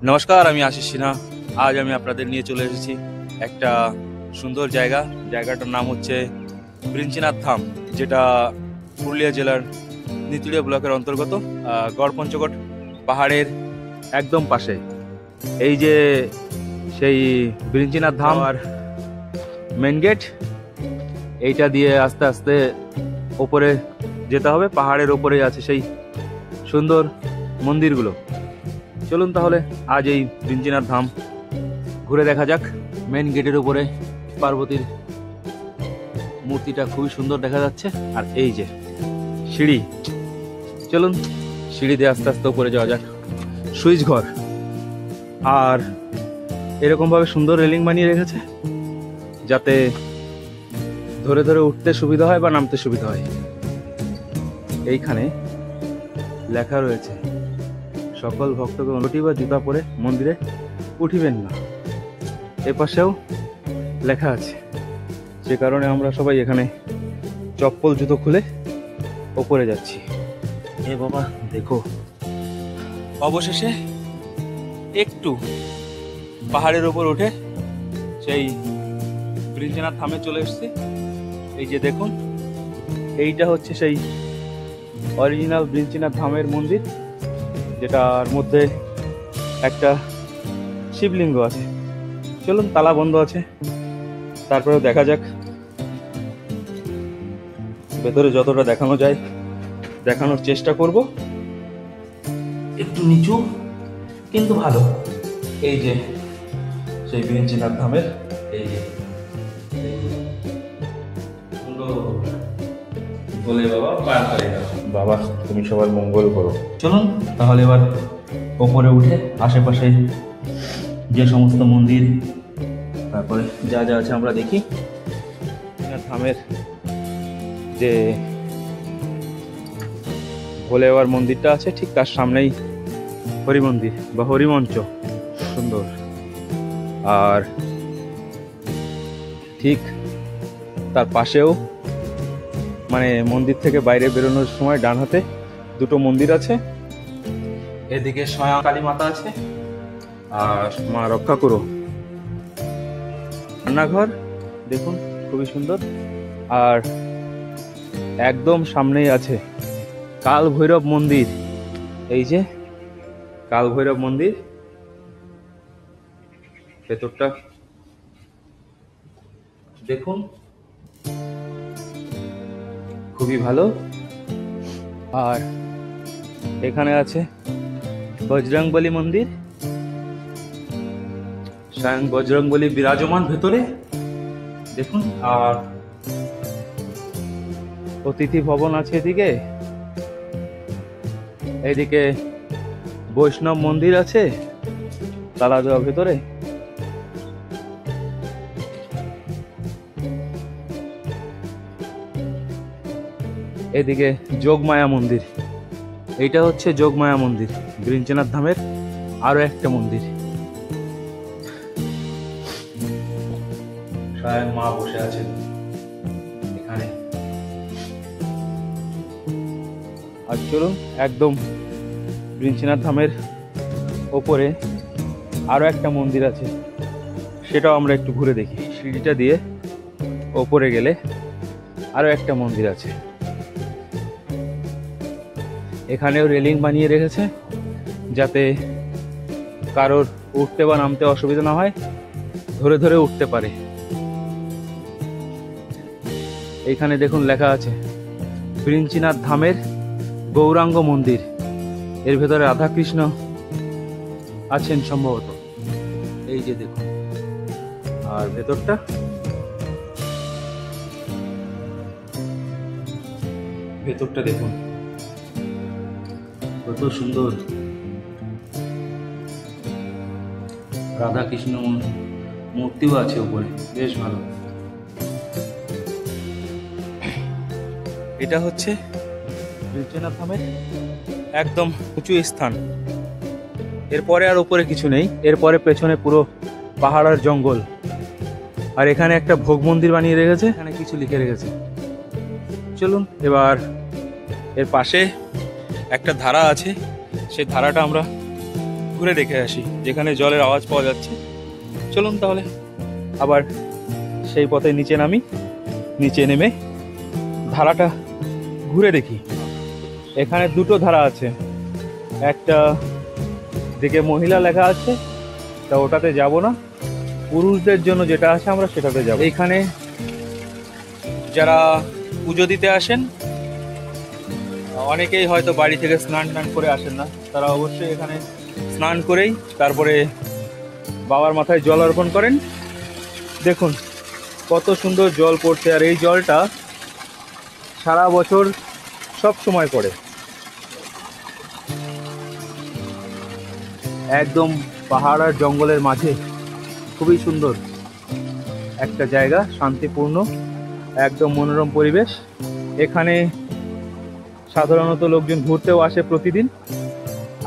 নমস্কার, আমি আশিস সিনহা। আজ আমি আপনাদের নিয়ে চলে এসেছি একটা সুন্দর জায়গাটার নাম হচ্ছে বৃঞ্চিনাথ ধাম, যেটা পুরুলিয়া জেলার নিতুড়িয়া ব্লকের অন্তর্গত। গড়পঞ্চকোট পাহাড়ের একদম পাশে এই যে সেই বৃঞ্চিনাথ ধাম আর মেন গেট, এইটা দিয়ে আস্তে আস্তে ওপরে যেতে হবে। পাহাড়ের ওপরেই আছে সেই সুন্দর মন্দিরগুলো। চলুন তাহলে আজ এই বৃঞ্চিনাথ ধাম ঘুরে দেখা যাক। মেন গেটের উপরে পার্বতীর মূর্তিটা খুবই সুন্দর দেখা যাচ্ছে, আর এই যে সিঁড়ি, চলুন সিঁড়ি দিয়ে আস্তে আস্তে উপরে যাওয়া যাক। সুইচ ঘর, আর এরকম ভাবে সুন্দর রেলিং বানিয়ে রেখেছে যাতে ধরে ধরে উঠতে সুবিধা হয় বা নামতে সুবিধা হয়। এইখানে লেখা রয়েছে, সকল ভক্তকে অনুটি বা জুতা পরে মন্দিরে উঠিবেন না। এপাশেও লেখা আছে, যে কারণে আমরা সবাই এখানে চপ্পল জুতো খুলে ওপরে যাচ্ছি। এ বাবা দেখো, অবশেষে একটু পাহাড়ের ওপর উঠে সেই বৃঞ্চিনাথ ধামে চলে এসেছি। এই যে দেখুন, এইটা হচ্ছে সেই অরিজিনাল বৃঞ্চিনাথ ধামের মন্দির, যেটার মধ্যে একটা শিবলিঙ্গ আছে। চলুন, তালা বন্ধ আছে, তারপরেও দেখা যাক। ভেতরে যতটা দেখানো যায় দেখানোর চেষ্টা করব। একটু নিচু কিন্তু ভালো। এই যে সেই বৃঞ্চিনাথ ধামের এই যে বলে বাবা, তুমি সবার মঙ্গল করো। চলুন তাহলে এবার ওপরে উঠে আশেপাশে যে সমস্ত মন্দির, তারপরে যা যা আছে আমরা দেখি। ধামের যে ভোলে বাবার মন্দিরটা আছে, ঠিক তার সামনেই হরি মন্দির বা হরিমঞ্চ, সুন্দর। আর ঠিক তার পাশেও, মানে মন্দির থেকে বাইরে বেরোনোর সময় ডান হাতে দুটো মন্দির আছে। এদিকে স্বয়ং কালী মাতা আছে, আর মা রক্ষা করো রান্নাঘর দেখুন, খুবই সুন্দর। আর একদম সামনেই আছে কাল ভৈরব মন্দির। এই যে কাল ভৈরব মন্দির, ভেতরটা দেখুন, খুবই ভালো। আর এখানে আছে বজরংবলী মন্দির, স্বয়ং বজরংবলী বিরাজমান ভেতরে দেখুন। আর অতিথি ভবন আছে এদিকে। এইদিকে বৈষ্ণব মন্দির আছে তালা দেওয়া ভেতরে। এদিকে যোগমায়া মন্দির, এইটা হচ্ছে যোগমায়া মন্দির, বৃঞ্চিনাথ ধামের আরো একটা মন্দির। স্বয়ং মা বসে আছেন এখানে। আর চলুন, একদম বৃঞ্চিনাথ ধামের ওপরে আরো একটা মন্দির আছে, সেটাও আমরা একটু ঘুরে দেখি। সিঁড়িটা দিয়ে ওপরে গেলে আরো একটা মন্দির আছে। এখানেও রেলিং বানিয়ে রেখেছে যাতে কারোর উঠতে বা নামতে অসুবিধা না হয়, ধরে ধরে উঠতে পারে। এইখানে দেখুন লেখা আছে বৃঞ্চিনাথ ধামের গৌরাঙ্গ মন্দির। এর ভেতরে রাধা কৃষ্ণ আছেন সম্ভবত। এই যে দেখুন, আর ভেতরটা দেখুন কত সুন্দর। রাধা কৃষ্ণ মূর্তিও আছে উপরে, বেশ ভালো। এটা হচ্ছে বৃঞ্চিনাথ ধামের একদম উঁচু স্থান। এরপরে আর উপরে কিছু নেই, এরপরে পেছনে পুরো পাহাড় আর জঙ্গল। আর এখানে একটা ভোগ মন্দির বানিয়ে রেখেছে, এখানে কিছু লিখে রেখেছে। চলুন এবার এর পাশে একটা ধারা আছে, সেই ধারাটা আমরা ঘুরে দেখে আসি, যেখানে জলের আওয়াজ পাওয়া যাচ্ছে। চলুন তাহলে আবার সেই পথে নিচে নামি, নিচে নেমে ধারাটা ঘুরে দেখি। এখানে দুটো ধারা আছে, একটা দিকে মহিলা লেখা আছে, তা ওটাতে যাব না, পুরুষদের জন্য যেটা আছে আমরা সেটাতে যাব। এখানে যারা পুজো দিতে আসেন, অনেকেই হয়তো বাড়ি থেকে স্নান টান করে আসেন না, তারা অবশ্যই এখানে স্নান করেই তারপরে বাবার মাথায় জল অর্পণ করেন। দেখুন কত সুন্দর জল পড়ছে, আর এই জলটা সারা বছর সব সময় পড়ে। একদম পাহাড় আর জঙ্গলের মাঝে খুবই সুন্দর একটা জায়গা, শান্তিপূর্ণ, একদম মনোরম পরিবেশ। এখানে সাধারণত লোকজন ঘুরতেও আসে প্রতিদিন।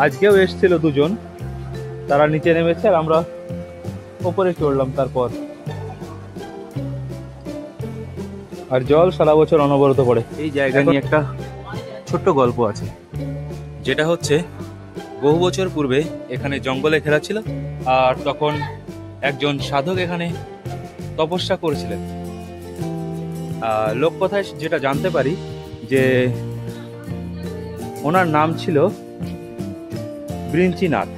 আজকেও এসেছিল দুজন, তারা নিচে নেমেছে আর আমরা উপরে চড়লাম। তারপর আর জল সারা বছর অনবরত পড়ে। এই জায়গা নিয়ে একটা ছোট্ট গল্প আছে, যেটা হচ্ছে বহু বছর পূর্বে এখানে জঙ্গলে ঘেরা ছিল, আর তখন একজন সাধক এখানে তপস্যা করেছিলেন। লোককথায় যেটা জানতে পারি যে ওনার নাম ছিল বৃঞ্চিনাথ,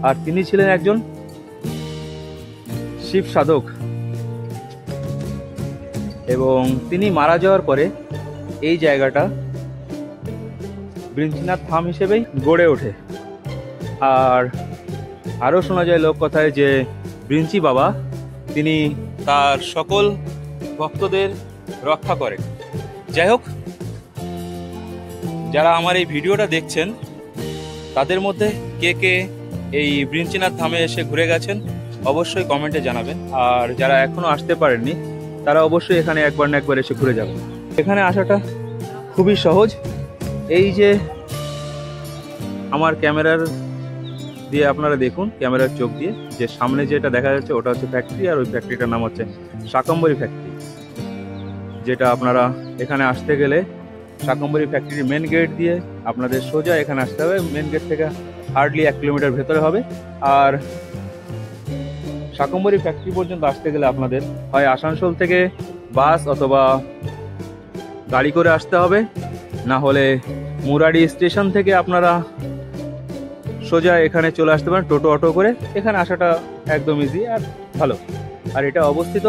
আর তিনি ছিলেন একজন শিব সাধক, এবং তিনি মারা যাওয়ার পরে এই জায়গাটা বৃঞ্চিনাথ ধাম হিসেবেই গড়ে ওঠে। আর আরও শোনা যায় লোককথায় যে বৃঞ্চি বাবা তিনি তার সকল ভক্তদের রক্ষা করেন। যাই হোক, যারা আমার এই ভিডিওটা দেখছেন তাদের মধ্যে কে কে এই বৃঞ্চিনাথ ধামে এসে ঘুরে গেছেন অবশ্যই কমেন্টে জানাবেন, আর যারা এখনো আসতে পারেননি তারা অবশ্যই এখানে একবার না একবার এসে ঘুরে যাবেন। এখানে আসাটা খুবই সহজ। এই যে আমার ক্যামেরার দিয়ে আপনারা দেখুন, ক্যামেরার চোখ দিয়ে যে সামনে যেটা দেখা যাচ্ছে ওটা হচ্ছে ফ্যাক্টরি, আর ওই ফ্যাক্টরিটার নাম হচ্ছে শাকম্ভরি ফ্যাক্টরি। যেটা আপনারা এখানে আসতে গেলে শাকম্ভরি ফ্যাক্টরির মেন গেট দিয়ে আপনাদের সোজা এখানে আসতে হবে। মেন গেট থেকে হার্ডলি 1 কিলোমিটার ভেতরে হবে। আর শাকম্ভরি ফ্যাক্টরি পর্যন্ত আসতে গেলে আপনাদের হয় আসানসোল থেকে বাস অথবা গাড়ি করে আসতে হবে, না হলে মুরারি স্টেশন থেকে আপনারা সোজা এখানে চলে আসতে পারেন টোটো অটো করে। এখানে আসাটা একদম ইজি আর ভালো। আর এটা অবস্থিত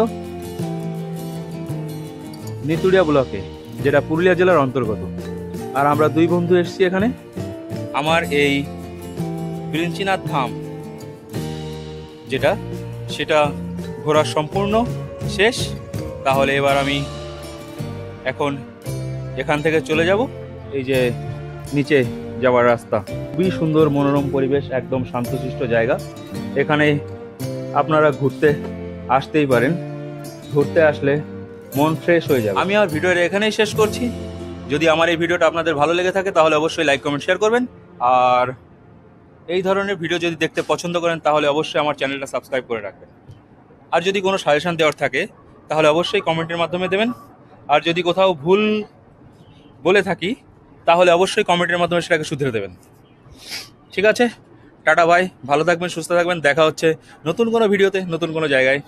নিতুড়িয়া ব্লকে, যেটা পুরুলিয়া জেলার অন্তর্গত। আর আমরা দুই বন্ধু এসেছি এখানে। আমার এই বৃঞ্চিনাথ ধাম যেটা, সেটা ঘোরা সম্পূর্ণ শেষ। তাহলে এবার আমি এখন এখান থেকে চলে যাব এই যে নিচে যাওয়ার রাস্তা। খুবই সুন্দর মনোরম পরিবেশ, একদম শান্তশিষ্ট জায়গা। এখানে আপনারা ঘুরতে আসতেই পারেন, ঘুরতে আসলে মন ফ্রেশ হয়ে যাবে। আমি আমার ভিডিওটা এখানেই শেষ করছি। যদি আমার এই ভিডিওটা আপনাদের ভালো লেগে থাকে তাহলে অবশ্যই লাইক কমেন্ট শেয়ার করবেন, আর এই ধরনের ভিডিও যদি দেখতে পছন্দ করেন তাহলে অবশ্যই আমার চ্যানেলটা সাবস্ক্রাইব করে রাখবেন। আর যদি কোনো সাজেশন দেওয়ার থাকে তাহলে অবশ্যই কমেন্টের মাধ্যমে দেবেন। আর যদি কোথাও ভুল বলে থাকি তাহলে অবশ্যই কমেন্টের মাধ্যমে সেটাকে শুধরে দেবেন। ঠিক আছে, টাটা, বাই, ভালো থাকবেন, সুস্থ থাকবেন। দেখা হচ্ছে নতুন কোনো ভিডিওতে, নতুন কোনো জায়গায়।